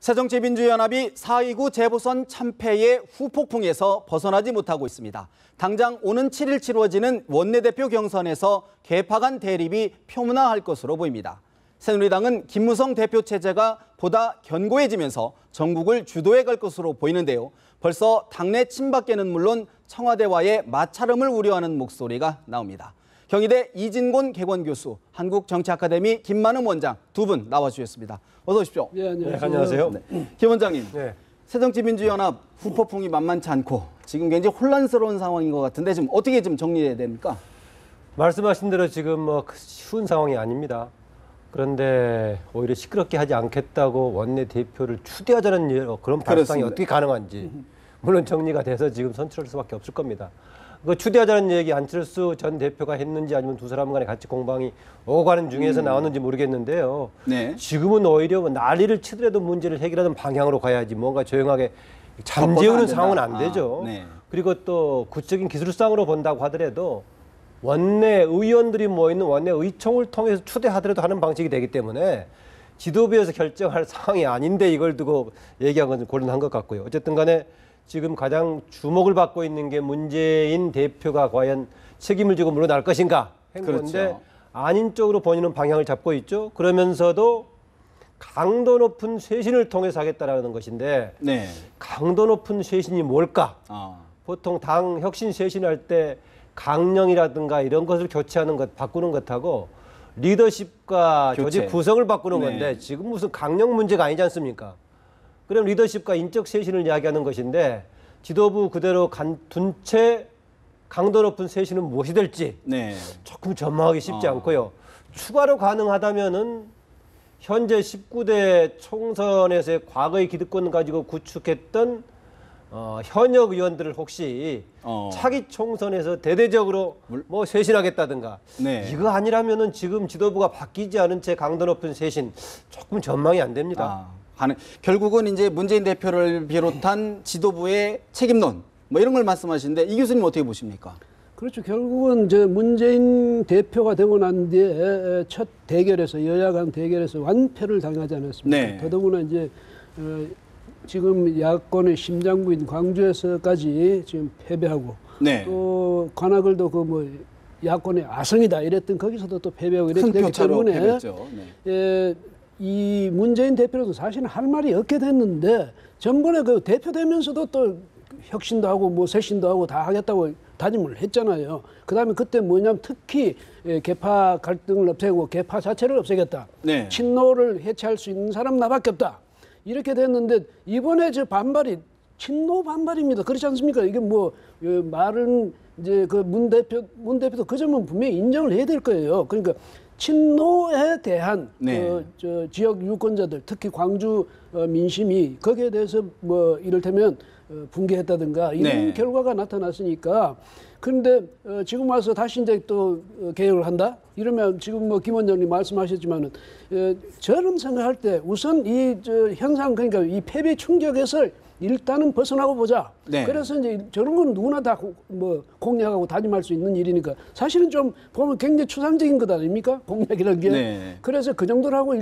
새정치민주연합이 4.29 재보선 참패의 후폭풍에서 벗어나지 못하고 있습니다. 당장 오는 7일 치러지는 원내대표 경선에서 개파간 대립이 표문화할 것으로 보입니다. 새누리당은 김무성 대표 체제가 보다 견고해지면서 전국을 주도해 갈 것으로 보이는데요. 벌써 당내 친박계는 물론 청와대와의 마찰음을 우려하는 목소리가 나옵니다. 경희대 이진곤 개건교수, 한국정치아카데미 김만음 원장 두 분 나와주셨습니다. 어서 오십시오. 네, 안녕하세요. 네, 안녕하세요. 김 원장님, 네. 새정치민주연합 후폭풍이 만만치 않고 지금 굉장히 혼란스러운 상황인 것 같은데 지금 어떻게 좀 정리해야 됩니까? 말씀하신 대로 지금 쉬운 상황이 아닙니다. 그런데 오히려 시끄럽게 하지 않겠다고 원내대표를 추대하자는 그런 발상이 어떻게 가능한지 물론 정리가 돼서 지금 선출할 수밖에 없을 겁니다. 그 추대하자는 얘기 안철수 전 대표가 했는지 아니면 두 사람 간에 같이 공방이 오가는 중에서 나왔는지 모르겠는데요. 네. 지금은 오히려 난리를 치더라도 문제를 해결하는 방향으로 가야지 뭔가 조용하게 잠재우는 상황은 안 되죠. 네. 그리고 또 구체적인 기술상으로 본다고 하더라도 원내 의원들이 모이는 원내 의총을 통해서 추대하더라도 하는 방식이 되기 때문에 지도부에서 결정할 상황이 아닌데 이걸 두고 얘기한 건 곤란한 것 같고요. 어쨌든 간에 지금 가장 주목을 받고 있는 게 문재인 대표가 과연 책임을 지고 물러날 것인가 한 건데 그렇죠. 아닌 쪽으로 본인은 방향을 잡고 있죠. 그러면서도 강도 높은 쇄신을 통해서 하겠다라는 것인데 네. 강도 높은 쇄신이 뭘까? 보통 당 혁신 쇄신할 때 강령이라든가 이런 것을 교체하는 것, 바꾸는 것하고 리더십과 교체. 조직 구성을 바꾸는 네. 건데 지금 무슨 강령 문제가 아니지 않습니까? 그럼 리더십과 인적 쇄신을 이야기하는 것인데 지도부 그대로 둔 채 강도 높은 쇄신은 무엇이 될지 네. 조금 전망하기 쉽지 않고요. 추가로 가능하다면은 현재 19대 총선에서의 과거의 기득권을 가지고 구축했던 현역 의원들을 혹시 차기 총선에서 대대적으로 뭐 쇄신하겠다든가 네. 이거 아니라면은 지금 지도부가 바뀌지 않은 채 강도 높은 쇄신 조금 전망이 안 됩니다. 결국은 이제 문재인 대표를 비롯한 지도부의 책임론 뭐 이런 걸 말씀하시는데 이 교수님 어떻게 보십니까? 그렇죠. 결국은 문재인 대표가 되고 난 뒤에 첫 대결에서 여야 간 대결에서 완패를 당하지 않았습니까? 네. 더더구나 이제 지금 야권의 심장부인 광주에서까지 지금 패배하고 네. 또 관악을도 야권의 아성이다 이랬던 거기서도 또 패배하고 이랬기 때문에 패배했죠. 네. 이 문재인 대표로도 사실은 할 말이 없게 됐는데 전번에 그 대표 되면서도 또 혁신도 하고 쇄신도 하고 다 하겠다고 다짐을 했잖아요. 그다음에 그때 뭐냐면 특히 계파 갈등을 없애고 계파 자체를 없애겠다. 네. 친노를 해체할 수 있는 사람 나밖에 없다. 이렇게 됐는데 이번에 저 반발이 친노 반발입니다. 그렇지 않습니까? 이게 말은 이제 그 문 대표도 그 점은 분명히 인정을 해야 될 거예요. 그러니까 친노에 대한 네. 지역 유권자들 특히 광주 민심이 거기에 대해서 이를테면 붕괴했다든가 이런 네. 결과가 나타났으니까 그런데 지금 와서 다시 이제 또 개혁을 한다 이러면 지금 김 원장님 말씀하셨지만은 저는 생각할 때 우선 이 현상 그러니까 이 패배 충격에서 일단은 벗어나고 보자. 네. 그래서 이제 저런 건 누구나 다 공략하고 다짐할 수 있는 일이니까 사실은 좀 보면 굉장히 추상적인 것 아닙니까? 공략이라는 게. 네. 그래서 그 정도로 하고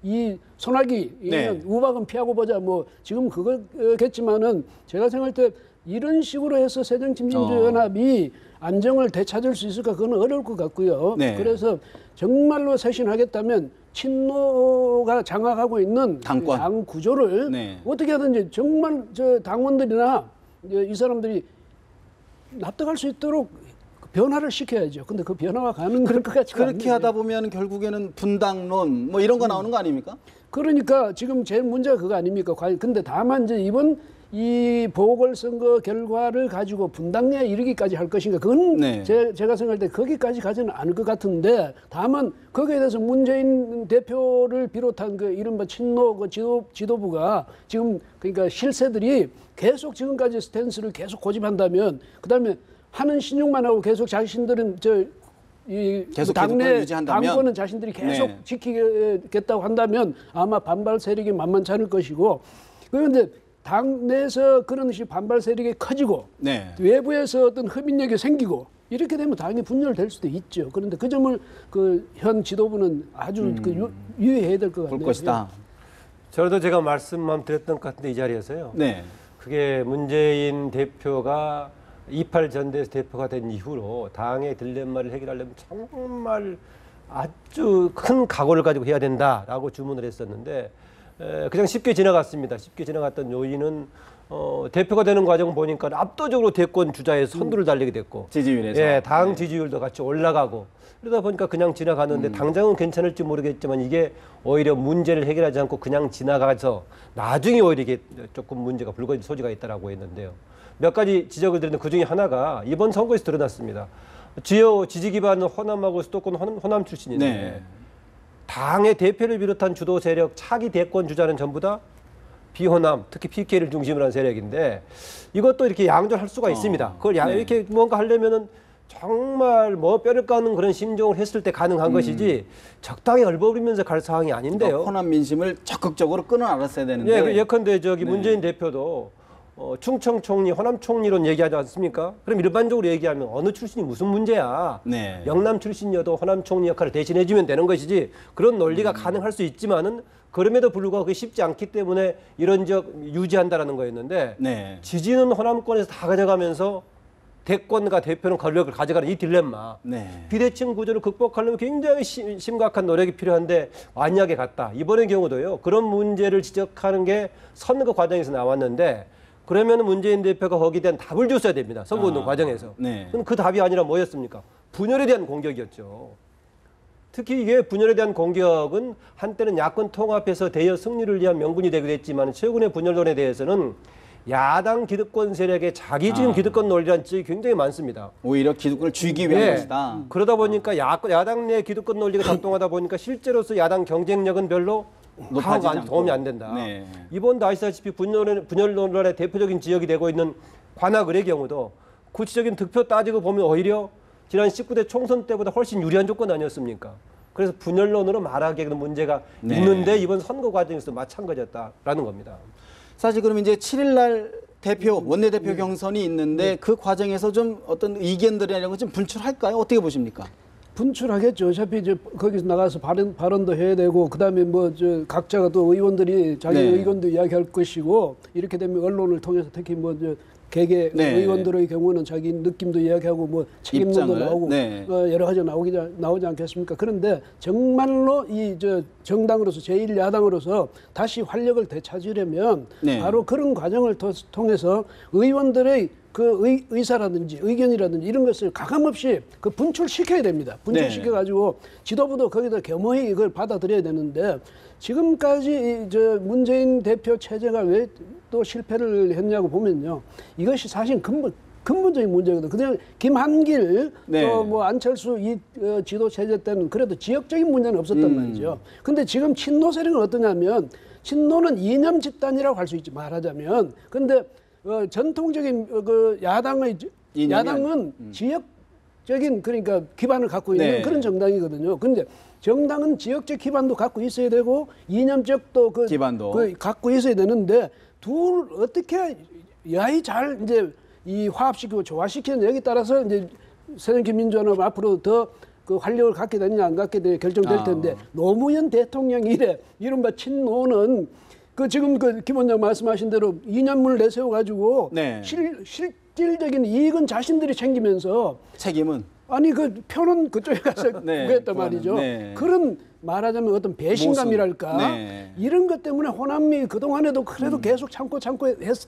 이 소나기 네. 우박은 피하고 보자. 지금 그거겠지만은 제가 생각할 때 이런 식으로 해서 새정치민주연합이 안정을 되찾을 수 있을까 그건 어려울 것 같고요. 네. 그래서 정말로 쇄신하겠다면 친노가 장악하고 있는 당권. 당 구조를 네. 어떻게 하든지 정말 당원들이나 이 사람들이 납득할 수 있도록 변화를 시켜야죠. 근데 그 변화가 가는 것 같지가 않네요. 그렇게 하다 보면 결국에는 분당론 이런 거 나오는 거 아닙니까? 그러니까 지금 제일 문제가 그거 아닙니까? 근데 다만 이제 이번 이 보궐선거 결과를 가지고 분당에 이르기까지 할 것인가? 그건 네. 제가 생각할 때 거기까지 가지는 않을 것 같은데 다만 거기에 대해서 문재인 대표를 비롯한 그 이른바 친노 지도부가 지금 그러니까 실세들이 계속 지금까지 스탠스를 계속 고집한다면 그다음에 하는 신용만 하고 계속 자신들은 계속 당내 유지한다면? 당권은 자신들이 계속 네. 지키겠다고 한다면 아마 반발 세력이 만만치 않을 것이고 그런데 당내에서 그런 식의 반발 세력이 커지고 네. 외부에서 어떤 흡인력이 생기고 이렇게 되면 당이 분열될 수도 있죠. 그런데 그 점을 현 지도부는 아주 유의해야 될 것 같네요. 볼 것이다. 저도 제가 말씀만 드렸던 것 같은데 이 자리에서요. 네. 그게 문재인 대표가 28 전대에서 대표가 된 이후로 당의 딜레마를 해결하려면 정말 아주 큰 각오를 가지고 해야 된다라고 주문을 했었는데 그냥 쉽게 지나갔습니다. 쉽게 지나갔던 요인은 대표가 되는 과정 보니까 압도적으로 대권 주자의 선두를 달리게 됐고 지지율에서. 예, 당 지지율도 같이 올라가고 그러다 보니까 그냥 지나가는데 당장은 괜찮을지 모르겠지만 이게 오히려 문제를 해결하지 않고 그냥 지나가서 나중에 오히려 이게 조금 문제가 불거질 소지가 있다라고 했는데요. 몇 가지 지적을 드렸는데 그중에 하나가 이번 선거에서 드러났습니다. 주요 지지 기반은 호남하고 수도권 호남 출신인데 네. 당의 대표를 비롯한 주도 세력 차기 대권 주자는 전부 다 비호남, 특히 PK를 중심으로 한 세력인데 이것도 이렇게 양조할 수가 있습니다. 그걸 네. 이렇게 뭔가 하려면은 정말 뭐 뼈를 까는 그런 심정을 했을 때 가능한 것이지 적당히 얼버무리면서 갈 상황이 아닌데요. 호남 민심을 적극적으로 끊어 알았어야 되는데. 예, 예컨대 저기 네. 문재인 대표도 충청 총리, 호남 총리론 얘기하지 않습니까? 그럼 일반적으로 얘기하면 어느 출신이 무슨 문제야? 네. 영남 출신이어도 호남 총리 역할을 대신해주면 되는 것이지 그런 논리가 가능할 수 있지만은 그럼에도 불구하고 그게 쉽지 않기 때문에 이런 지역 유지한다라는 거였는데 네. 지지는 호남권에서 다 가져가면서 대권과 대표는 권력을 가져가는 이 딜레마. 네. 비대칭 구조를 극복하려면 굉장히 심각한 노력이 필요한데 완약해 갔다. 이번의 경우도요. 그런 문제를 지적하는 게 선거 과정에서 나왔는데 그러면 문재인 대표가 거기에 대한 답을 줬어야 됩니다. 선거운동 과정에서. 네. 그럼 그 답이 아니라 뭐였습니까? 분열에 대한 공격이었죠. 특히 이게 분열에 대한 공격은 한때는 야권 통합에서 대여 승리를 위한 명분이 되기도 했지만 최근의 분열론에 대해서는 야당 기득권 세력의 자기 지금 기득권 논리라는 지적이 굉장히 많습니다. 오히려 기득권을 쥐기 위한 예. 것이다. 그러다 보니까 야당 내 기득권 논리가 작동하다 보니까 실제로서 야당 경쟁력은 별로 높아지지 강화가 않고. 도움이 안 된다. 네. 이번도 아시다시피 분열 논란의 대표적인 지역이 되고 있는 관악을의 경우도 구체적인 득표 따지고 보면 오히려 지난 19대 총선 때보다 훨씬 유리한 조건 아니었습니까? 그래서 분열론으로 말하기에는 문제가 네. 있는데 이번 선거 과정에서 마찬가지였다라는 겁니다. 사실 그럼 이제 7일 날 대표 원내대표 경선이 있는데 그 과정에서 좀 어떤 의견들이나 이런 거 좀 분출할까요? 어떻게 보십니까? 분출하겠죠. 어차피 이제 거기서 나가서 발언도 해야 되고 그다음에 뭐 저 각자가 또 의원들이 자기 네. 의견도 이야기할 것이고 이렇게 되면 언론을 통해서 특히 뭐 저 개개 네. 의원들의 경우는 자기 느낌도 이야기하고 뭐 책임론도 입장을, 나오고 네. 여러 가지 나오지 않겠습니까? 그런데 정말로 이 저 정당으로서 제1야당으로서 다시 활력을 되찾으려면 네. 바로 그런 과정을 통해서 의원들의 그 의사라든지 의견이라든지 이런 것을 가감없이 그 분출시켜야 됩니다. 분출시켜가지고 지도부도 거기다 겸허히 이걸 받아들여야 되는데 지금까지 저 문재인 대표 체제가 왜 또 실패를 했냐고 보면요. 이것이 사실 근본적인 문제거든요. 그냥 김한길 네. 또 뭐 안철수 이 지도 체제 때는 그래도 지역적인 문제는 없었단 말이죠. 근데 지금 친노 세력은 어떠냐면 친노는 이념 집단이라고 할 수 있지 말하자면. 근데 전통적인 그 야당은 지역적인 그러니까 기반을 갖고 있는 네. 그런 정당이거든요. 근데 정당은 지역적 기반도 갖고 있어야 되고 이념적 또 그 기반도. 갖고 있어야 되는데 둘 어떻게 야이 잘 이제 이 화합시키고 조화시키는 여기 따라서 이제 새정치 민주화는 앞으로 더 그 활력을 갖게 되느냐 안 갖게 되느냐 결정될 텐데 노무현 대통령 이래 이른바 친노는 그 지금 그 김 원장 말씀하신 대로 이념을 내세워 가지고 네. 실질적인 이익은 자신들이 챙기면서 책임은 아니 그 표는 그쪽에 가서 네, 구했단 말이죠. 네. 그런 말하자면 어떤 배신감이랄까 모습. 네. 이런 것 때문에 호남이 그동안에도 그래도 계속 참고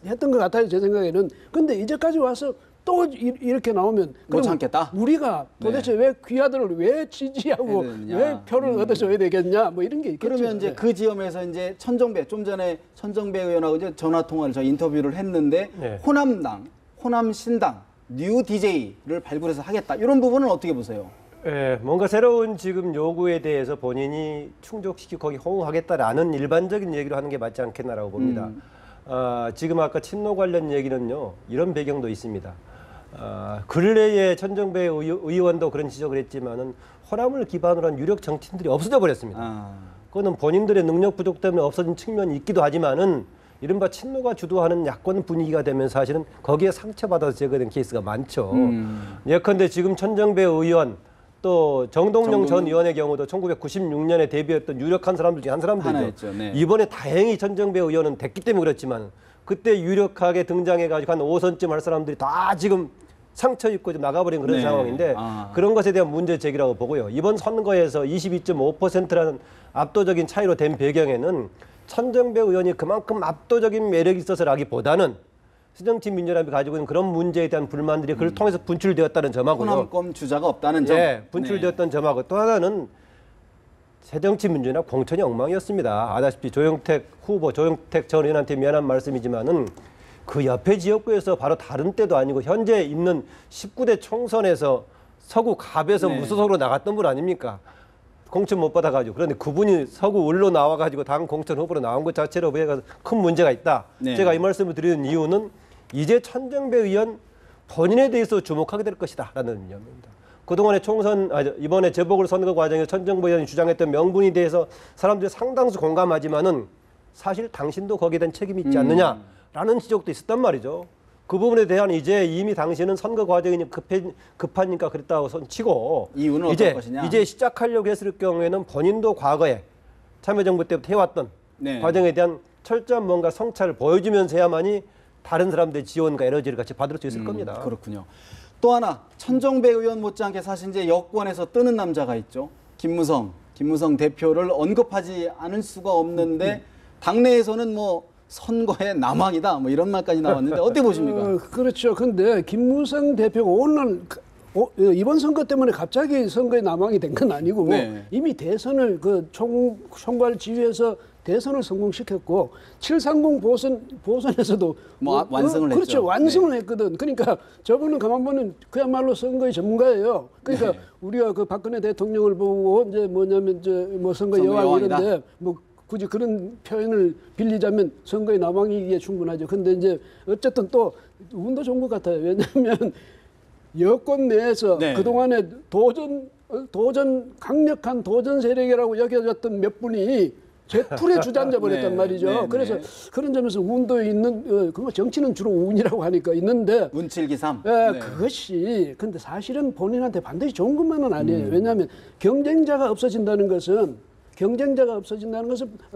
했던 것 같아요. 제 생각에는. 근데 이제까지 와서 또 이렇게 나오면 그럼 참겠다? 우리가 도대체 왜 귀하들을 왜 지지하고 해야 되느냐. 왜 표를 얻어줘야 되겠냐 뭐 이런 게 있겠죠. 그러면 이제 그 지점에서 이제 천정배 좀 전에 천정배 의원하고 이제 전화 통화를 저 인터뷰를 했는데 네. 호남당, 호남신당, 뉴 DJ를 발굴해서 하겠다 이런 부분은 어떻게 보세요? 예, 뭔가 새로운 지금 요구에 대해서 본인이 충족시키고 거기 호응하겠다라는 일반적인 얘기를 하는 게 맞지 않겠나라고 봅니다. 지금 아까 친노 관련 얘기는요, 이런 배경도 있습니다. 근래에 천정배 의원도 그런 지적을 했지만은 호남을 기반으로 한 유력 정치인들이 없어져 버렸습니다. 그거는 본인들의 능력 부족 때문에 없어진 측면이 있기도 하지만은 이른바 친노가 주도하는 야권 분위기가 되면 사실은 거기에 상처받아서 제거된 케이스가 많죠. 예컨대 지금 천정배 의원 또 정동영 전 의원의 경우도 1996년에 데뷔했던 유력한 사람들 중에 한 사람들이죠. 하나였죠. 네. 이번에 다행히 천정배 의원은 됐기 때문에 그렇지만 그때 유력하게 등장해가지고 한 5선쯤 할 사람들이 다 지금 상처 입고 좀 나가버린 그런 네. 상황인데 그런 것에 대한 문제 제기라고 보고요. 이번 선거에서 22.5%라는 압도적인 차이로 된 배경에는 천정배 의원이 그만큼 압도적인 매력이 있어서라기보다는 새정치민주연합이 가지고 있는 그런 문제에 대한 불만들이 그걸 통해서 분출되었다는 점하고요. 호남권 주자가 없다는 점. 예, 분출되었던 점하고 또 하나는 새정치민주연합 공천이 엉망이었습니다. 아다시피 조영택 후보, 조영택 전 의원한테 미안한 말씀이지만은 그 옆에 지역구에서 바로 다른 때도 아니고 현재 있는 19대 총선에서 서구 갑에서 네. 무소속으로 나갔던 분 아닙니까? 공천 못 받아가지고. 그런데 그분이 서구 을로 나와가지고 당 공천 후보로 나온 것 자체로 큰 문제가 있다. 네. 제가 이 말씀을 드리는 이유는 이제 천정배 의원 본인에 대해서 주목하게 될 것이다라는 점입니다. 그동안의 이번에 재보궐 선거 과정에서 천정배 의원이 주장했던 명분에 대해서 사람들이 상당수 공감하지만은 사실 당신도 거기에 대한 책임이 있지 않느냐라는 지적도 있었단 말이죠. 그 부분에 대한 이제 이미 당신은 선거 과정이 급하니까 그랬다고 손치고 이유는 어떨 것이냐? 이제 시작하려고 했을 경우에는 본인도 과거에 참여정부 때부터 해왔던 네. 과정에 대한 철저한 뭔가 성찰을 보여주면서 해야만이 다른 사람들의 지원과 에너지를 같이 받을 수 있을 겁니다. 그렇군요. 또 하나 천정배 의원 못지않게 사실 이제 여권에서 뜨는 남자가 있죠. 김무성 대표를 언급하지 않을 수가 없는데 당내에서는 뭐 선거의 남왕이다 뭐 이런 말까지 나왔는데 어떻게 보십니까? 그렇죠. 근데 김무성 대표가 오늘 이번 선거 때문에 갑자기 선거의 남왕이 된 건 아니고 네. 이미 대선을 총괄 지휘해서 대선을 성공시켰고 730 보선에서도 뭐 완승을 했죠. 그렇죠. 완승을 네. 했거든. 그러니까 저분은 가만 보면 그야말로 선거의 전문가예요. 그러니까 네. 우리가 그 박근혜 대통령을 보고 이제 뭐냐면 뭐 선거 여왕 여왕이다. 이런데 뭐 굳이 그런 표현을 빌리자면 선거의 남왕이기에 충분하죠. 근데 이제 어쨌든 또 운도 좋은 것 같아요. 왜냐하면 여권 내에서 네. 그동안에 강력한 도전 세력이라고 여겨졌던 몇 분이 제풀에 주저앉아 버렸단 네, 말이죠. 네, 그래서 네. 그런 점에서 운도 있는, 정치는 주로 운이라고 하니까 있는데, 운칠기삼. 예, 네. 그것이 근데 사실은 본인한테 반드시 좋은 것만은 아니에요. 왜냐하면 경쟁자가 없어진다는 것은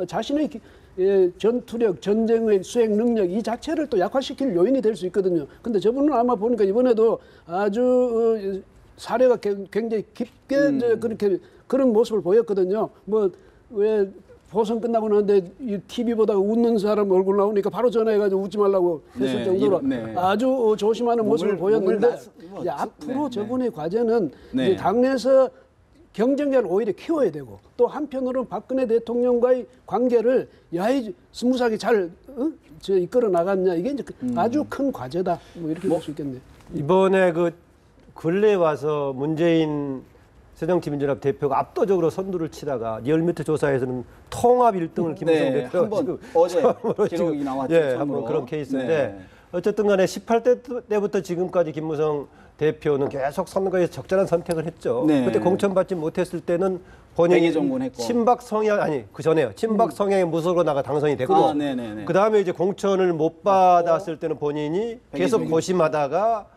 자신의 전투력, 전쟁의 수행 능력 이 자체를 또 약화시킬 요인이 될 수 있거든요. 근데 저분은 아마 보니까 이번에도 아주 사례가 굉장히 깊게 이제 그렇게 그런 모습을 보였거든요. 뭐 왜 보선 끝나고 나는데 이 TV 보다가 웃는 사람 얼굴 나오니까 바로 전화해가지고 웃지 말라고 했을 네, 정도로 네. 아주 조심하는 모습을 보였는데 이제 앞으로 네, 저분의 과제는 네. 이제 당내에서 경쟁자를 오히려 키워야 되고 또 한편으로는 박근혜 대통령과의 관계를 야이 스무스하게 잘 이끌어 나갔냐 이게 이제 아주 큰 과제다 뭐 이렇게 볼 수 있겠네요. 이번에 그 근래 와서 문재인 새정치민주연합 대표가 압도적으로 선두를 치다가 리얼미터 조사에서는 통합 1등을 김무성 대표가 한번 어제 기록이 나왔죠. 예, 참고로. 한번 그런 케이스인데 네. 어쨌든 간에 18대 때부터 지금까지 김무성 대표는 계속 선거에서 적절한 선택을 했죠. 네. 그때 공천받지 못했을 때는 본인이 백의종군했고. 친박 성향 그 전에요. 친박 성향의 무소속으로 나가 당선이 됐고 네네네. 그 다음에 이제 공천을 못 받았을 때는 본인이 계속 고심하다가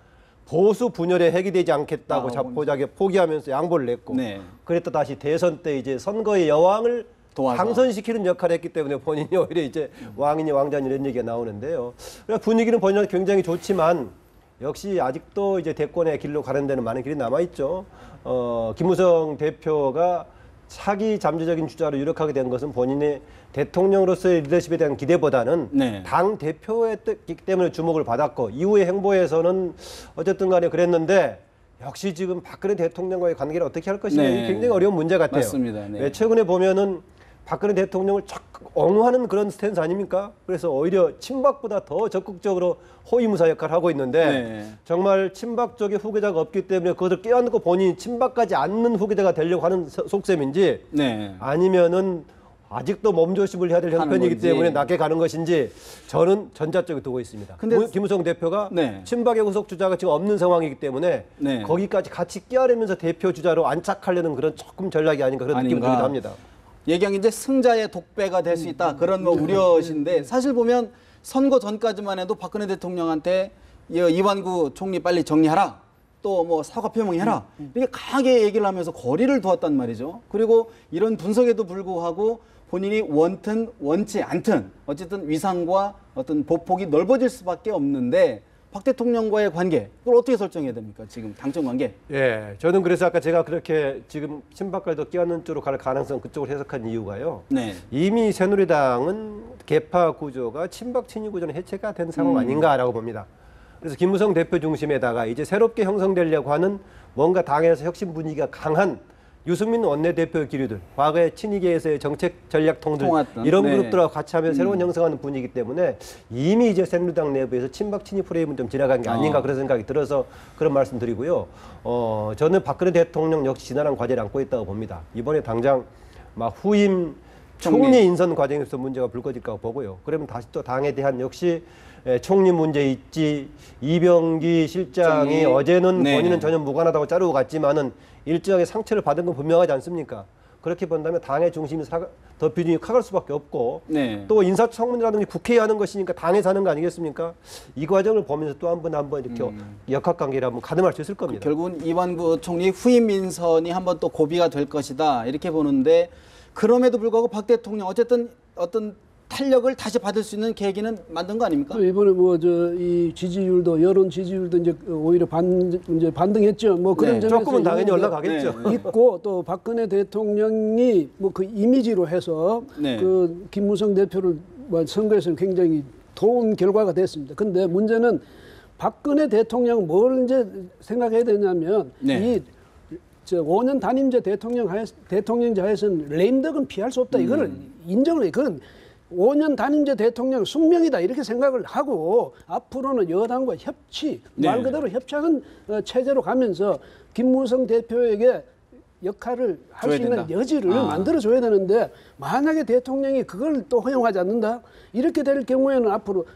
보수 분열에 해기되지 않겠다고 자포자기에 포기하면서 양보를 냈고 네. 그랬다 다시 대선 때 이제 선거의 여왕을 도와서. 당선시키는 역할을 했기 때문에 본인이 오히려 이제 왕이니 왕자니 이런 얘기가 나오는데요. 분위기는 본인한테 굉장히 좋지만 역시 아직도 이제 대권의 길로 가는 데는 많은 길이 남아 있죠. 김무성 대표가 차기 잠재적인 주자로 유력하게 된 것은 본인의 대통령으로서의 리더십에 대한 기대보다는 네. 당 대표였기 때문에 주목을 받았고 이후의 행보에서는 어쨌든 간에 그랬는데 역시 지금 박근혜 대통령과의 관계를 어떻게 할 것이냐 네. 굉장히 어려운 문제 같아요. 맞습니다. 네. 왜 최근에 보면은 박근혜 대통령을 옹호하는 그런 스탠스 아닙니까? 그래서 오히려 친박보다 더 적극적으로 호위무사 역할을 하고 있는데 네. 정말 친박 쪽에 후계자가 없기 때문에 그것을 껴안고 본인이 친박까지 않는 후계자가 되려고 하는 속셈인지 네. 아니면은 아직도 몸조심을 해야 될 형편이기 건지. 때문에 낮게 가는 것인지 저는 전자 쪽에 두고 있습니다. 근데 김무성 대표가 네. 친박의 후속 주자가 지금 없는 상황이기 때문에 네. 거기까지 같이 끼어내면서 대표 주자로 안착하려는 그런 조금 전략이 아닌가 그런 느낌이 들기도 합니다. 얘기한 게 이제 승자의 독배가 될 수 있다 그런 뭐 우려신데 사실 보면 선거 전까지만 해도 박근혜 대통령한테 이완구 총리 빨리 정리하라 또 뭐 사과 표명해라 이렇게 강하게 얘기를 하면서 거리를 두었단 말이죠. 그리고 이런 분석에도 불구하고 본인이 원튼 원치 않든 어쨌든 위상과 어떤 보폭이 넓어질 수밖에 없는데 박 대통령과의 관계 이걸 어떻게 설정해야 됩니까? 지금 당정 관계. 예, 저는 그래서 아까 제가 그렇게 지금 친박과도 끼얹는 쪽으로 갈 가능성 그쪽으로 해석한 이유가요. 네. 이미 새누리당은 개파 구조가 친박 친유 구조는 해체가 된 상황 아닌가라고 봅니다. 그래서 김무성 대표 중심에다가 이제 새롭게 형성되려고 하는 뭔가 당에서 혁신 분위기가 강한 유승민 원내대표의 기류들, 과거의 친이계에서의 정책 전략 통들 통했던, 이런 네. 그룹들하고 같이 하면 새로운 형성하는 분위기 때문에 이미 이제 새누리당 내부에서 친박 친이 프레임은 좀 지나간 게 아닌가 그런 생각이 들어서 그런 말씀드리고요. 저는 박근혜 대통령 역시 지난한 과제를 안고 있다고 봅니다. 이번에 당장 막 후임 총리 인선 과정에서 문제가 불거질까 보고요. 그러면 다시 또 당에 대한 역시 총리 문제 있지, 이병기 실장이 어제는 네. 본인은 전혀 무관하다고 자르고 갔지만은 일정하게 상처를 받은 건 분명하지 않습니까? 그렇게 본다면 당의 중심이 더 비중이 커갈 수밖에 없고 네. 또 인사청문회라든지 국회에 하는 것이니까 당에서 하는 거 아니겠습니까? 이 과정을 보면서 또 한 번 이렇게 역학관계를 한번 가늠할 수 있을 겁니다. 결국은 이완구 총리 후임 인선이 한번 또 고비가 될 것이다 이렇게 보는데 그럼에도 불구하고 박 대통령 어쨌든 어떤 탄력을 다시 받을 수 있는 계기는 만든 거 아닙니까? 또 이번에 뭐 저 이 지지율도 여론 지지율도 이제 오히려 이제 반등했죠. 뭐 그런 네. 점에서 조금은 당연히 있는데 올라가겠죠. 있고 또 박근혜 대통령이 뭐 그 이미지로 해서 네. 그 김무성 대표를 뭐 선거에서 굉장히 좋은 결과가 됐습니다. 근데 문제는 박근혜 대통령은 뭘 이제 생각해야 되냐면 네. 저 5년 단임제 대통령제 하에서는 레임덕은 피할 수 없다. 이거를 인정을 해. 그건 5년 단임제 대통령 숙명이다 이렇게 생각을 하고 앞으로는 여당과 협치 말 그대로 협치하는 체제로 가면서 김무성 대표에게 역할을 할 수 있는 된다. 여지를 만들어줘야 되는데 만약에 대통령이 그걸 또 허용하지 않는다 이렇게 될 경우에는 앞으로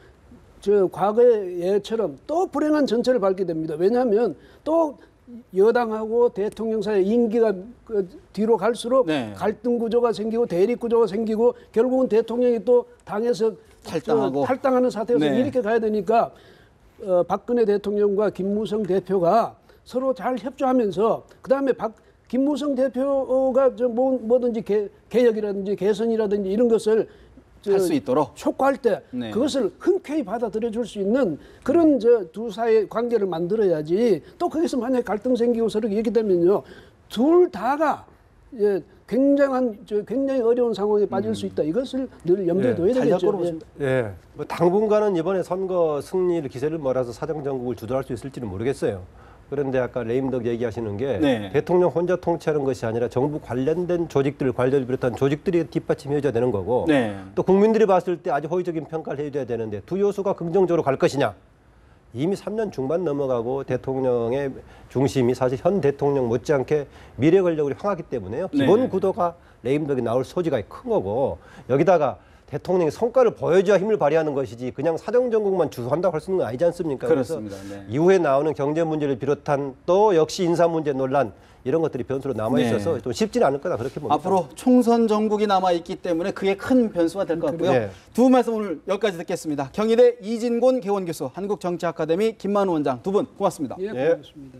저 과거의 예처럼 또 불행한 전철을 밟게 됩니다. 왜냐하면 또 여당하고 대통령 사이 임기가 뒤로 갈수록 네. 갈등 구조가 생기고 대립 구조가 생기고 결국은 대통령이 또 당에서 탈당하고. 탈당하는 사태에서 네. 이렇게 가야 되니까 박근혜 대통령과 김무성 대표가 서로 잘 협조하면서 그다음에 김무성 대표가 저 뭐든지 개혁이라든지 개선이라든지 이런 것을 할 수 있도록 촉구할 때 네. 그것을 흔쾌히 받아들여 줄 수 있는 그런 저 두 사이의 관계를 만들어야지 또 거기서 만약에 갈등 생기고 서로 이렇게 되면요 둘 다가 굉장히 어려운 상황에 빠질 수 있다. 이것을 늘 염두에 둬야 되겠죠. 전략으로 보십니다. 예, 뭐 당분간은 이번에 선거 승리를 기세를 몰아서 사정 정국을 주도할 수 있을지는 모르겠어요. 그런데 아까 레임덕 얘기하시는 게 네. 대통령 혼자 통치하는 것이 아니라 정부 관련된 조직들, 관료를 비롯한 조직들이 뒷받침해줘야 되는 거고 네. 또 국민들이 봤을 때 아주 호의적인 평가를 해줘야 되는데 두 요소가 긍정적으로 갈 것이냐. 이미 3년 중반 넘어가고 대통령의 중심이 사실 현 대통령 못지않게 미래 권력으로 향하기 때문에요. 기본 네. 구도가 레임덕이 나올 소지가 큰 거고 여기다가 대통령이 성과를 보여줘야 힘을 발휘하는 것이지 그냥 사정정국만 주도한다고 할 수 있는 건 아니지 않습니까? 그렇습니다. 그래서 네. 이후에 나오는 경제 문제를 비롯한 또 역시 인사 문제 논란 이런 것들이 변수로 남아 있어서 좀 쉽지는 않을 거다 그렇게 봅니다. 앞으로 총선 전국이 남아 있기 때문에 그게 큰 변수가 될 것 같고요. 네. 두 분 말씀 오늘 여기까지 듣겠습니다. 경희대 이진곤 개원 교수, 한국정치아카데미 김만우 원장 두 분 고맙습니다. 예, 예. 고맙습니다.